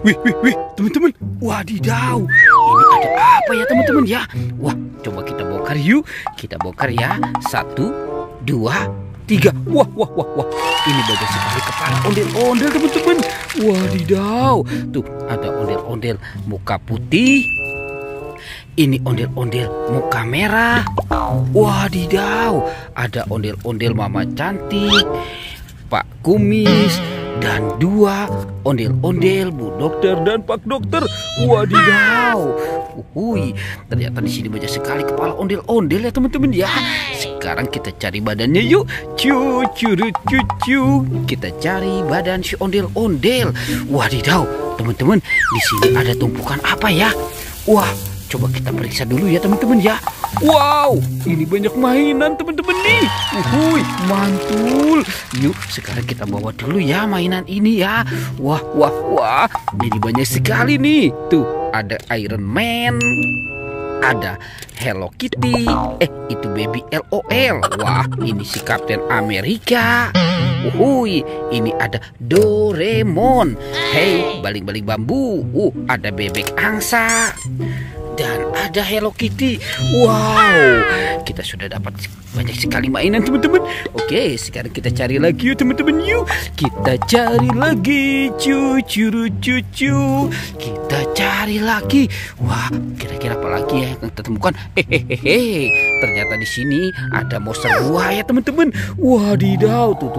Wih, teman-teman. Wadidaw. Ini ada apa ya, teman-teman ya? Wah, coba kita bongkar yuk. Kita bongkar ya. 1, 2, 3. Wah. Ini banyak sekali kepala ondel-ondel, teman-teman. Wadidaw. Tuh, ada ondel-ondel muka putih. Ini ondel-ondel muka merah. Wadidaw. Ada ondel-ondel mama cantik, Pak Kumis, dan 2 ondel-ondel Bu Dokter dan Pak Dokter. Wadidaw. Ternyata di sini banyak sekali kepala ondel-ondel ya, teman-teman ya. Sekarang kita cari badannya yuk. Cucu. Kita cari badan si ondel-ondel. Wadidaw, teman-teman, di sini ada tumpukan apa ya? Wah, coba kita periksa dulu ya, teman-teman ya. Wow, ini banyak mainan, teman-teman nih. Mantul. Yuk, sekarang kita bawa dulu ya mainan ini ya. Wah. Ini banyak sekali nih. Tuh, ada Iron Man, ada Hello Kitty. Itu Baby LOL. Wah, ini si Kapten Amerika. Ini ada Doraemon. Hey, baling-baling bambu. Ada bebek angsa. Dan ada Hello Kitty. Wow, kita sudah dapat banyak sekali mainan, teman-teman. Oke, sekarang kita cari lagi yuk, teman-teman. Yuk, kita cari lagi. Cucu. Kita cari lagi. Wah, kira-kira apa lagi ya yang kita temukan? Ternyata di sini ada monster buaya, teman-teman. Wadidaw, tuh.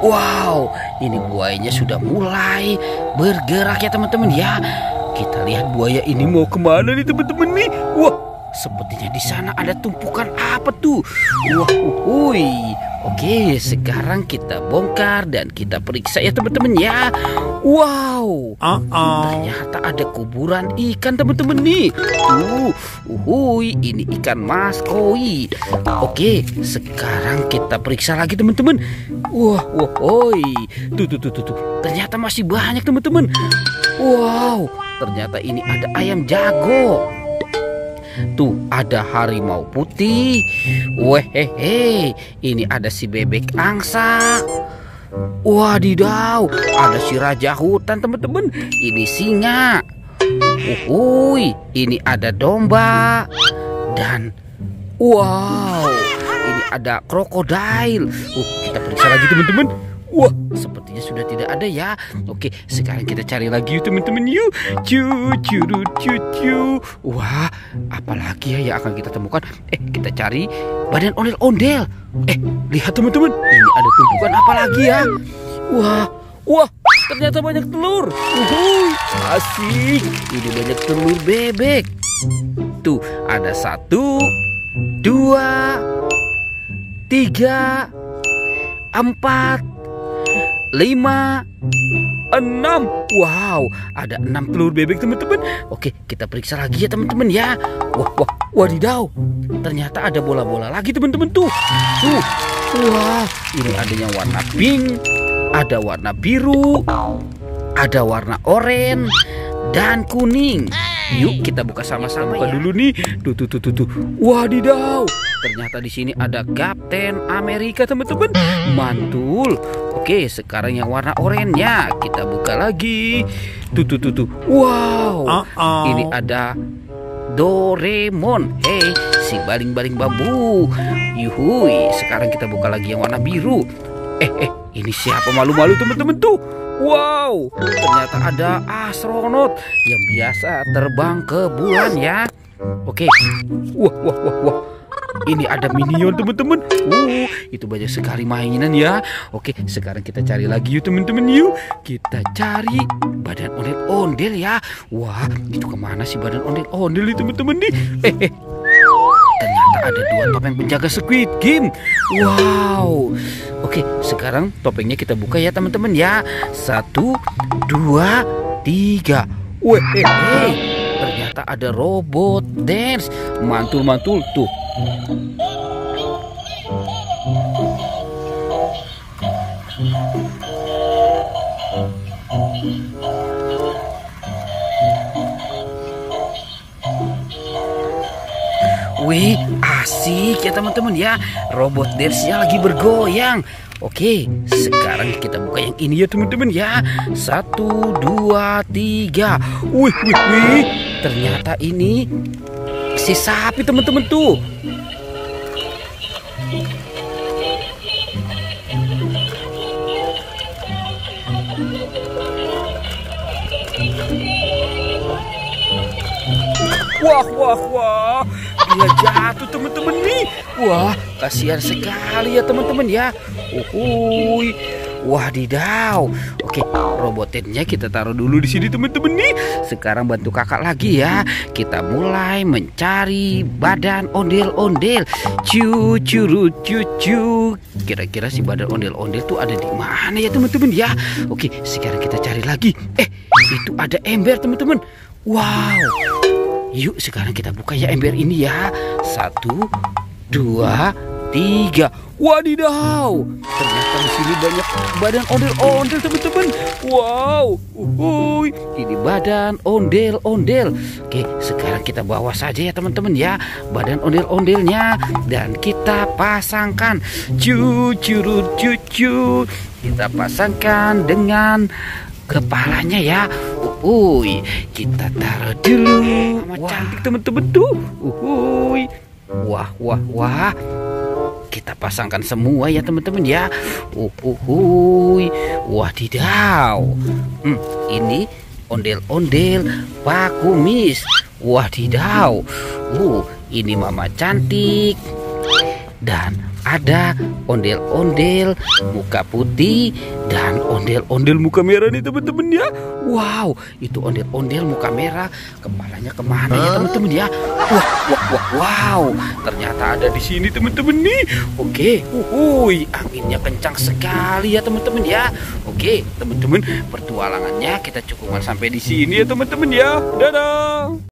Wow, ini buayanya sudah mulai bergerak ya, teman-teman ya. Kita lihat buaya ini mau kemana nih, teman-teman nih. Wah, sepertinya di sana ada tumpukan apa tuh. Wah, Oke, sekarang kita bongkar dan kita periksa ya, teman-teman ya. Wow, ternyata ada kuburan ikan, teman-teman nih. Ini ikan mas koi. Oke, sekarang kita periksa lagi, teman-teman. Wah, tuh. Ternyata masih banyak, teman-teman. Wow, ternyata ini ada ayam jago. Tuh, ada harimau putih. Ini ada si bebek angsa. Wadidaw, ada si raja hutan, teman-teman. Ini singa. Ini ada domba. Dan wow, ini ada krokodil. Kita periksa lagi, teman-teman. Wah, sepertinya sudah tidak ada ya. Oke, sekarang kita cari lagi yuk, teman-teman. Yuk, cucu. Wah, apalagi ya yang akan kita temukan? Kita cari badan ondel-ondel. Lihat, teman-teman, ini ada tumpukan apa lagi ya? Wah, ternyata banyak telur. Asik. Ini banyak telur bebek. Tuh, ada 1, 2, 3, 4, 5, 6. Wow, ada 6 telur bebek, teman-teman. Oke, kita periksa lagi ya, teman-teman ya. Wadidaw, ternyata ada bola-bola lagi, teman-teman tuh. Wah, ini ada yang warna pink, ada warna biru, ada warna oranye dan kuning. Yuk, kita buka sama-sama ya. Dulu nih. Tuh. Wadidaw, ternyata di sini ada Kapten Amerika, teman-teman. Mantul. Oke, sekarang yang warna oranye kita buka lagi. Tuh. Wow. Ini ada Doraemon. Hey, si baling-baling bambu. Sekarang kita buka lagi yang warna biru. Ini siapa malu-malu, teman-teman tuh? Wow, ternyata ada astronot yang biasa terbang ke bulan ya. Oke. Wah. Ini ada minion, teman-teman. Itu banyak sekali mainan ya. Oke, sekarang kita cari lagi yuk, teman-teman. Yuk, kita cari badan ondel-ondel ya. Wah, itu kemana sih badan ondel-ondel nih, teman-teman nih? Ternyata ada 2 topeng penjaga Squid Game. Wow. Oke, sekarang topengnya kita buka ya, teman-teman ya. 1, 2, 3. Ternyata ada robot dance. Mantul tuh. asik ya teman-teman ya. Robot dance-nya lagi bergoyang. Oke, sekarang kita buka yang ini ya teman-teman ya. 1, 2, 3. Wih, wih, wih. Ternyata ini si sapi teman-teman tuh. Wah, wah, wah. Dia jatuh teman-teman nih. Wah, kasihan sekali ya teman-teman ya. Uhuy. Wadidaw. Oke, robotnya kita taruh dulu di sini teman-teman nih. Sekarang bantu kakak lagi ya. Kita mulai mencari badan ondel-ondel. Cucuru cucu. Kira-kira si badan ondel-ondel tuh ada di mana ya teman-teman ya? Oke, sekarang kita cari lagi. Itu ada ember teman-teman. Wow. Yuk sekarang kita buka ya ember ini ya. 1, 2, 3. Wadidaw. Ternyata di sini banyak badan ondel-ondel teman-teman. Wow. Ini badan ondel-ondel. Oke, sekarang kita bawa saja ya teman-teman ya badan ondel-ondelnya dan kita pasangkan. Cucurut cucu. Kita pasangkan dengan kepalanya ya. Kita taruh dulu. Wah, cantik teman-teman tuh. Wah, wah, wah. Kita pasangkan semua ya teman-teman ya. Wadidaw. Ini ondel-ondel Pak Kumis. Wadidaw. Ini Mama cantik. Dan ada ondel-ondel muka putih dan ondel-ondel muka merah nih teman-teman ya. Wow, itu ondel-ondel muka merah. Kepalanya kemana ya teman-teman ya? Wow. Ternyata ada di sini teman-teman nih. Oke, anginnya kencang sekali ya teman-teman ya. Oke, teman-teman, pertualangannya kita cukupkan sampai di sini ya teman-teman ya. Dadah.